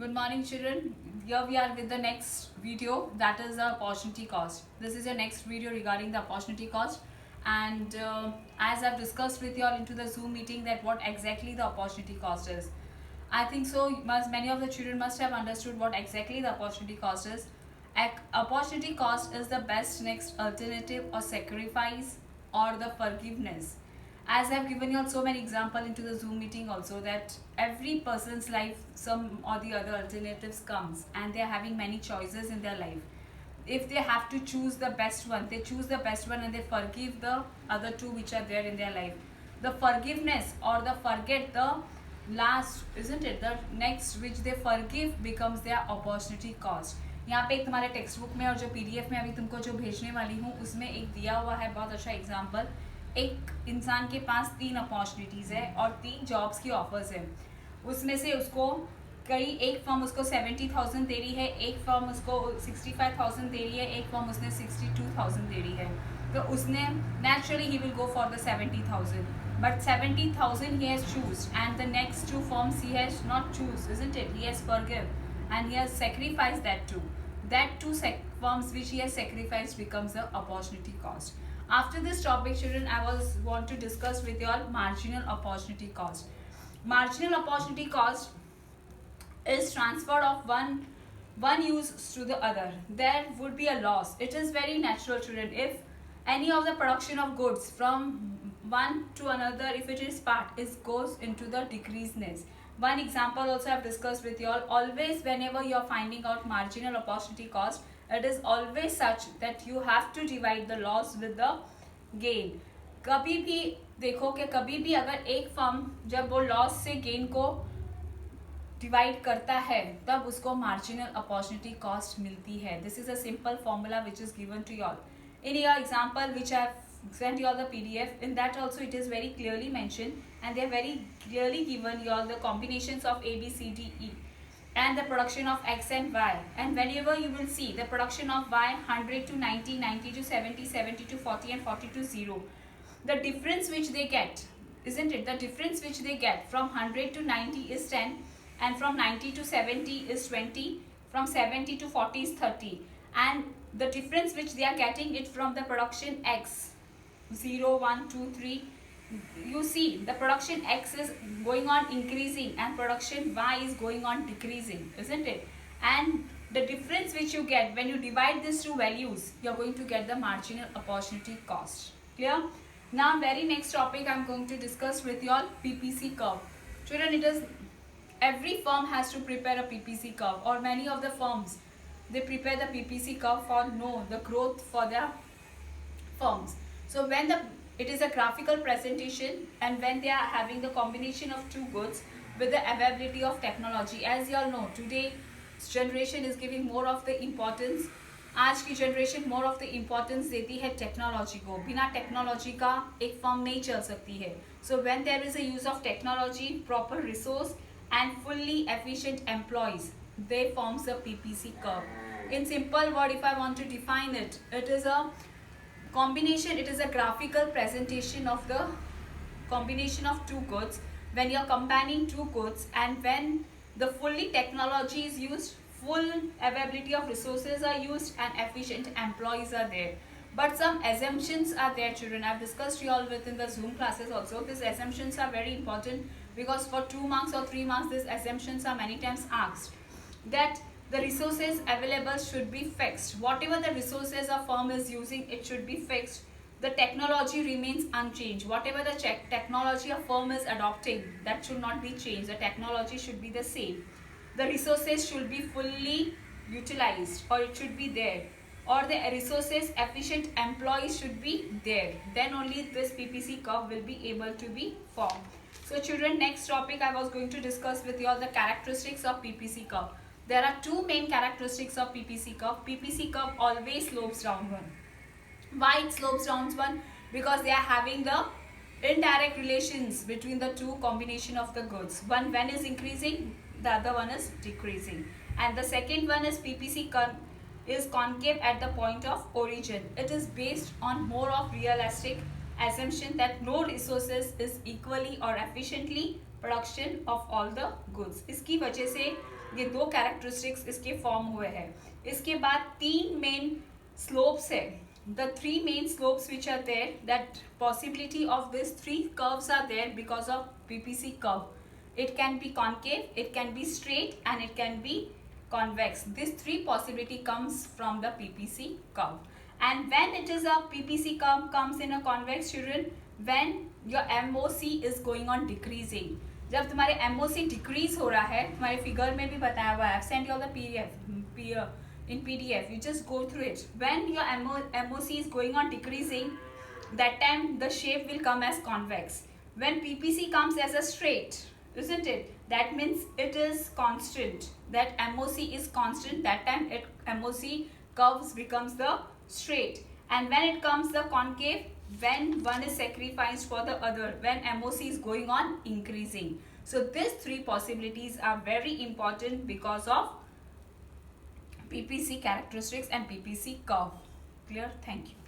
Good morning, children. Here we are with the next video, that is the opportunity cost. This is your next video regarding the opportunity cost. And as I've discussed with you all into the Zoom meeting that what exactly the opportunity cost is. I think so many of the children must have understood what exactly the opportunity cost is. Opportunity cost is the best next alternative or sacrifice or the forgiveness. As I've given you all so many examples into the Zoom meeting also, that every person's life some or the other alternatives comes and they are having many choices in their life. If they have to choose the best one, they choose the best one and they forgive the other two which are there in their life. The forgiveness or the forget the last, isn't it, the next which they forgive becomes their opportunity cost. यहाँ पे एक तुम्हारे text book में और जो PDF में अभी तुमको जो भेजने वाली हूँ उसमें एक दिया हुआ है बहुत अच्छा एग्जांपल. एक इंसान के पास 3 अपॉर्चुनिटीज़ है और 3 जॉब्स की ऑफर्स है. उसमें से उसको एक फर्म उसको 70,000 दे रही है, एक फर्म उसको 65,000 दे रही है, एक फर्म उसने 62,000 दे रही है. तो उसने naturally he will go for the 70,000. But 70,000 he has choose, and the next 2 firms he has not choose, isn't it? He has forgive, and he has sacrificed that too. That 2 firms which he has sacrificed becomes the opportunity cost. After this topic, children, I want to discuss with you all marginal opportunity cost. Marginal opportunity cost is transfer of one use to the other. There would be a loss. It is very natural, children. If any of the production of goods from one to another, if it is part, it goes into the decreaseness. One example also I have discussed with you all. Always whenever you are finding out marginal opportunity cost, it is always such that you have to divide the loss with the gain. कभी भी देखो कि कभी भी अगर एक firm जब वो लॉस से गेन को डिवाइड करता है तब उसको मार्जिनल अपॉर्चुनिटी कॉस्ट मिलती है. This is a simple formula which is given to you all in your example which I have sent you all the PDF. In that also it is very clearly mentioned and they are very clearly given you all the combinations of A, B, C, D, E and the production of X and Y. And whenever you will see the production of Y 100 to 90, 90 to 70, 70 to 40 and 40 to 0. The difference which they get, isn't it? The difference which they get from 100 to 90 is 10 and from 90 to 70 is 20, from 70 to 40 is 30. And the difference which they are getting it from the production X 0, 1, 2, 3, you see the production X is going on increasing and production Y is going on decreasing, isn't it? And the difference which you get when you divide these two values, you are going to get the marginal opportunity cost. Clear? Now very next topic I am going to discuss with you all PPC curve. Children, it is every firm has to prepare a PPC curve, or many of the firms they prepare the PPC curve for know the growth for their firms. So when it is a graphical presentation and when they are having the combination of 2 goods with the availability of technology. As you all know, today's generation is giving more of the importance. आज की generation more of the importance देती है technology को. बिना technology का एक firm नहीं चल सकती है. So when there is a use of technology, proper resource and fully efficient employees, they forms the PPC curve. In simple word, if I want to define it, it is a combination, it is a graphical presentation of the combination of 2 goods when you are combining 2 goods and when the fully technology is used, full availability of resources are used and efficient employees are there. But some assumptions are there, children. I have discussed you all within the Zoom classes also. These assumptions are very important because for 2 marks or 3 marks these assumptions are many times asked. That the resources available should be fixed. Whatever the resources a firm is using, it should be fixed. The technology remains unchanged. Whatever the technology a firm is adopting, that should not be changed. The technology should be the same. The resources should be fully utilized, or it should be there, or the resources efficient employees should be there. Then only this PPC curve will be able to be formed. So children, next topic I was going to discuss with you all the characteristics of PPC curve. There are 2 main characteristics of PPC curve. PPC curve always slopes downward. Why it slopes downward? Because they are having the indirect relations between the 2 combination of the goods. One when is increasing, the other one is decreasing. And the second one is PPC curve is concave at the point of origin. It is based on more of realistic assumption that no resources is equally or efficiently production of all the goods. इसकी वजह से ये दो characteristics इसके form हुए हैं. इसके बाद 3 मेन स्लोप्स है. The 3 main slopes which are there, that possibility of these 3 curves are there because of PPC curve. It can be concave, it can be straight, and it can be convex. This 3 possibility comes from the PPC curve. And when it is a PPC curve comes in a convex, children, when your MOC is going on decreasing. जब तुम्हारे MOC decrease हो रहा है, तुम्हारे figure में भी बताया हुआ है. I've sent you all the PDF. In PDF, you just go through it. When your MOC is going on decreasing, that time the shape will come as convex. When PPC comes as a straight, isn't it? That means it is constant. That MOC is constant. That time MOC curves becomes the straight. And when it comes the concave, when one is sacrificed for the other, when MOC is going on increasing. So these 3 possibilities are very important because of PPC characteristics and PPC curve. Clear? Thank you.